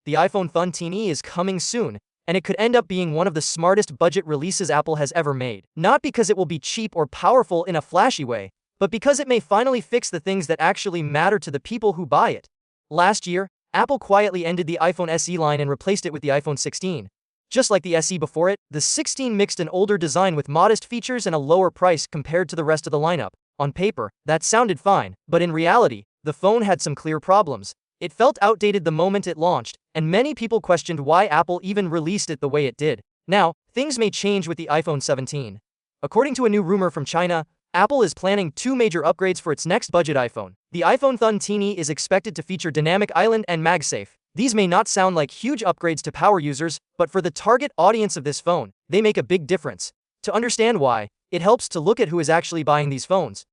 the iPhone 13e is coming soon, and it could end up being one of the smartest budget releases Apple has ever made. Not because it will be cheap or powerful in a flashy way, but because it may finally fix the things that actually matter to the people who buy it. Last year, Apple quietly ended the iPhone SE line and replaced it with the iPhone 16. Just like the SE before it, the 16 mixed an older design with modest features and a lower price compared to the rest of the lineup. On paper, that sounded fine, but in reality, the phone had some clear problems. It felt outdated the moment it launched, and many people questioned why Apple even released it the way it did. Now, things may change with the iPhone 17. According to a new rumor from China, Apple is planning 2 major upgrades for its next budget iPhone. The iPhone 13e is expected to feature Dynamic Island and MagSafe. These may not sound like huge upgrades to power users, but for the target audience of this phone, they make a big difference. To understand why, it helps to look at who is actually buying these phones.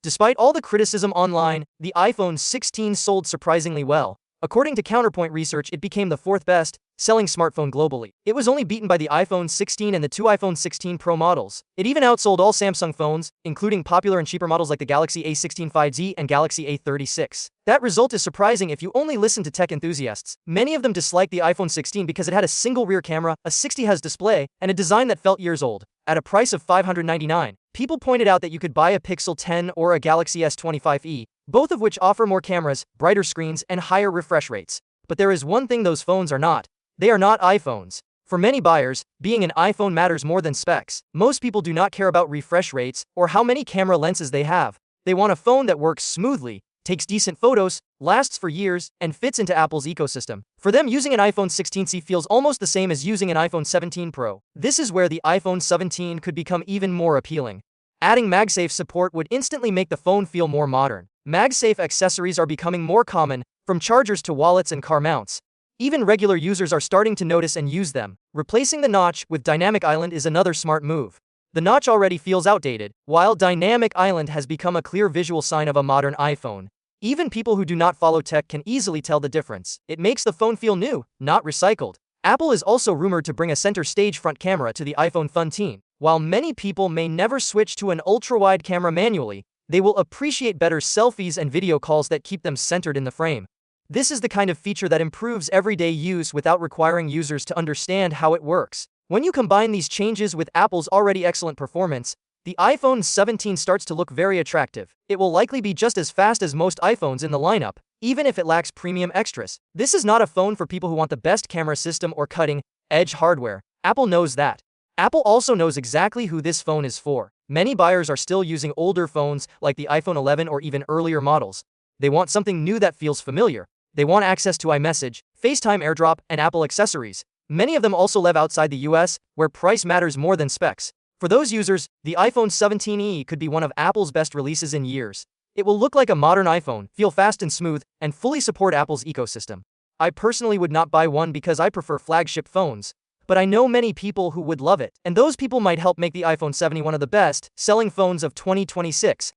Despite all the criticism online, the iPhone 16 sold surprisingly well. According to Counterpoint Research, it became the 4th best-selling smartphone globally. It was only beaten by the iPhone 16 and the 2 iPhone 16 Pro models. It even outsold all Samsung phones, including popular and cheaper models like the Galaxy A16 5G and Galaxy A36. That result is surprising if you only listen to tech enthusiasts. Many of them dislike the iPhone 16 because it had a single rear camera, a 60Hz display, and a design that felt years old. At a price of $599, people pointed out that you could buy a Pixel 10 or a Galaxy S25e, both of which offer more cameras, brighter screens, and higher refresh rates. But there is one thing those phones are not. They are not iPhones. For many buyers, being an iPhone matters more than specs. Most people do not care about refresh rates or how many camera lenses they have. They want a phone that works smoothly, takes decent photos, lasts for years, and fits into Apple's ecosystem. For them, using an iPhone 16C feels almost the same as using an iPhone 17 Pro. This is where the iPhone 17 could become even more appealing. Adding MagSafe support would instantly make the phone feel more modern. MagSafe accessories are becoming more common, from chargers to wallets and car mounts. Even regular users are starting to notice and use them. Replacing the notch with Dynamic Island is another smart move. The notch already feels outdated, while Dynamic Island has become a clear visual sign of a modern iPhone. Even people who do not follow tech can easily tell the difference. It makes the phone feel new, not recycled. Apple is also rumored to bring a center stage front camera to the iPhone 13. While many people may never switch to an ultra-wide camera manually, they will appreciate better selfies and video calls that keep them centered in the frame. This is the kind of feature that improves everyday use without requiring users to understand how it works. When you combine these changes with Apple's already excellent performance, the iPhone 17 starts to look very attractive. It will likely be just as fast as most iPhones in the lineup, even if it lacks premium extras. This is not a phone for people who want the best camera system or cutting-edge hardware. Apple knows that. Apple also knows exactly who this phone is for. Many buyers are still using older phones like the iPhone 11 or even earlier models. They want something new that feels familiar. They want access to iMessage, FaceTime AirDrop, and Apple accessories. Many of them also live outside the US, where price matters more than specs. For those users, the iPhone 17e could be one of Apple's best releases in years. It will look like a modern iPhone, feel fast and smooth, and fully support Apple's ecosystem. I personally would not buy one because I prefer flagship phones, but I know many people who would love it, and those people might help make the iPhone 70 one of the best-selling phones of 2026.